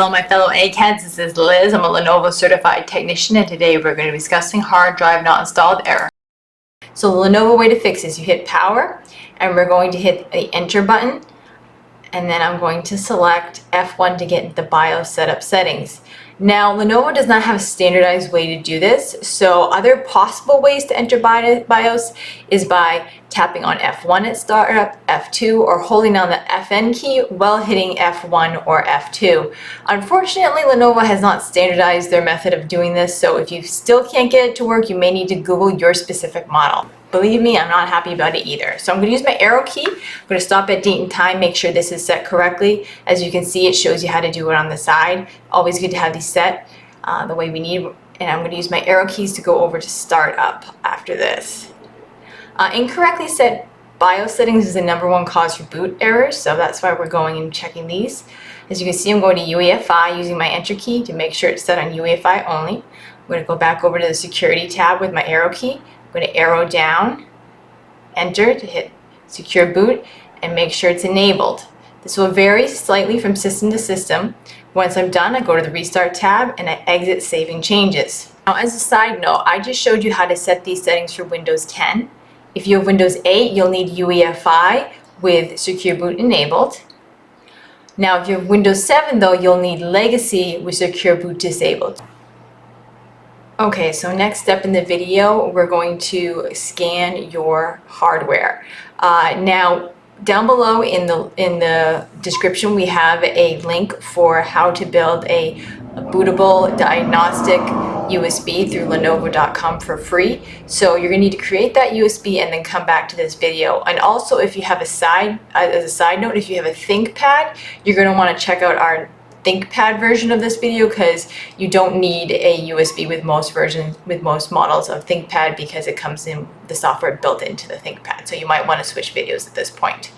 Hello my fellow eggheads, this is Liz. I'm a Lenovo Certified Technician and today we're going to be discussing hard drive not installed error. So the Lenovo way to fix this, you hit power and we're going to hit the enter button and then I'm going to select F1 to get into the BIOS setup settings. Now Lenovo does not have a standardized way to do this, so other possible ways to enter BIOS is by tapping on F1 at startup, F2, or holding down the FN key while hitting F1 or F2. Unfortunately, Lenovo has not standardized their method of doing this, so if you still can't get it to work, you may need to Google your specific model. Believe me, I'm not happy about it either. So I'm going to use my arrow key. I'm going to stop at date and time, make sure this is set correctly. As you can see, it shows you how to do it on the side. Always good to have these set the way we need. And I'm going to use my arrow keys to go over to startup after this. Incorrectly set BIOS settings is the #1 cause for boot errors, so that's why we're going and checking these. As you can see, I'm going to UEFI using my enter key to make sure it's set on UEFI only. I'm going to go back over to the security tab with my arrow key. I'm going to arrow down, enter to hit secure boot, and make sure it's enabled. This will vary slightly from system to system. Once I'm done, I go to the restart tab and I exit saving changes. Now, as a side note, I just showed you how to set these settings for Windows 10. If you have Windows 8, you'll need UEFI with secure boot enabled. Now, if you have Windows 7, though, you'll need Legacy with secure boot disabled. Okay, so next step in the video, we're going to scan your hardware. Now, down below in the description, we have a link for how to build a bootable diagnostic USB through Lenovo.com for free. So you're going to need to create that USB and then come back to this video. And also, if you have as a side note, if you have a ThinkPad, you're going to want to check out our ThinkPad version of this video because you don't need a USB with most models of ThinkPad because it comes in the software built into the ThinkPad. So you might want to switch videos at this point.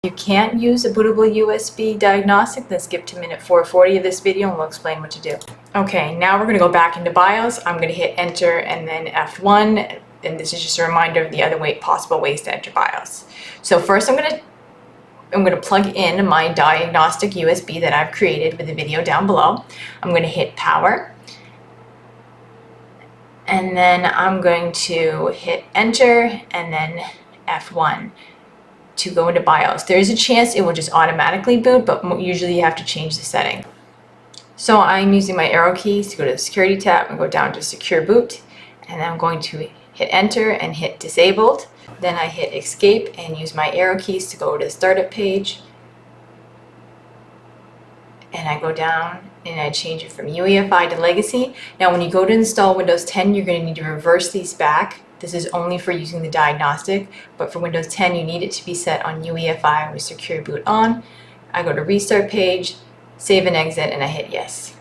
If you can't use a bootable USB diagnostic, then skip to minute 440 of this video and we'll explain what to do. Okay, now we're going to go back into BIOS. I'm going to hit enter and then F1, and this is just a reminder of the other possible ways to enter BIOS. So first I'm going to plug in my diagnostic USB that I've created with the video down below. I'm going to hit power and then I'm going to hit enter and then F1 to go into BIOS. There is a chance it will just automatically boot, but usually you have to change the setting. So I'm using my arrow keys to go to the security tab and go down to secure boot, and then I'm going to hit enter and hit disabled. Then I hit escape and use my arrow keys to go to the startup page, and I go down and I change it from UEFI to Legacy. Now when you go to install Windows 10, you're going to need to reverse these back. This is only for using the diagnostic, but for Windows 10 you need it to be set on UEFI with secure boot on. I go to restart page, save and exit, and I hit yes.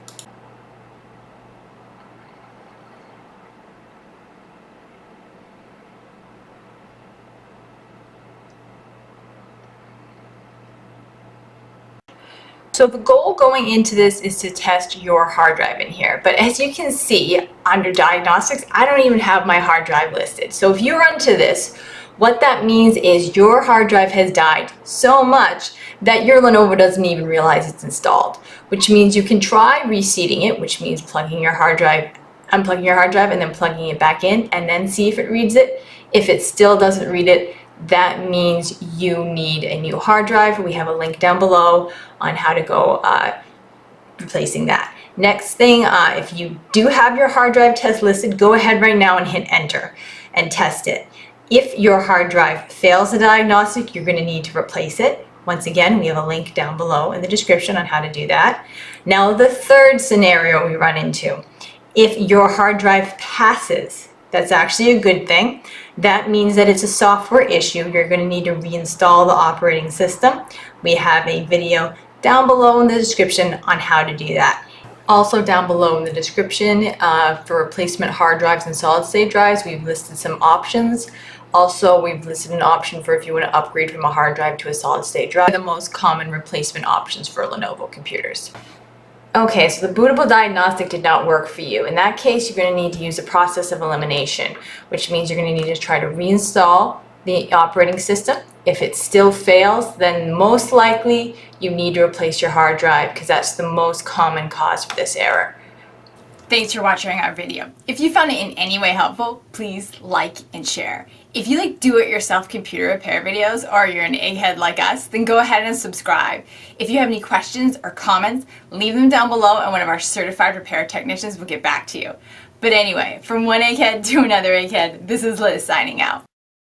So the goal going into this is to test your hard drive in here. But as you can see under diagnostics, I don't even have my hard drive listed. So if you run to this, what that means is your hard drive has died so much that your Lenovo doesn't even realize it's installed, which means you can try reseating it, which means unplugging your hard drive and then plugging it back in and then see if it reads it. If it still doesn't read it, that means you need a new hard drive. We have a link down below on how to go replacing that. Next thing, if you do have your hard drive test listed, go ahead right now and hit enter and test it. If your hard drive fails the diagnostic, you're going to need to replace it. Once again, we have a link down below in the description on how to do that. Now the third scenario we run into, if your hard drive passes, that's actually a good thing. That means that it's a software issue. You're going to need to reinstall the operating system. We have a video down below in the description on how to do that. Also down below in the description for replacement hard drives and solid state drives, we've listed some options. Also, we've listed an option for if you want to upgrade from a hard drive to a solid state drive. The most common replacement options for Lenovo computers. Okay, so the bootable diagnostic did not work for you. In that case, you're going to need to use a process of elimination, which means you're going to need to try to reinstall the operating system. If it still fails, then most likely you need to replace your hard drive because that's the most common cause for this error. Thanks for watching our video. If you found it in any way helpful, please like and share. If you like do-it-yourself computer repair videos or you're an egghead like us, then go ahead and subscribe. If you have any questions or comments, leave them down below and one of our certified repair technicians will get back to you. But anyway, from one egghead to another egghead, this is Liz signing out.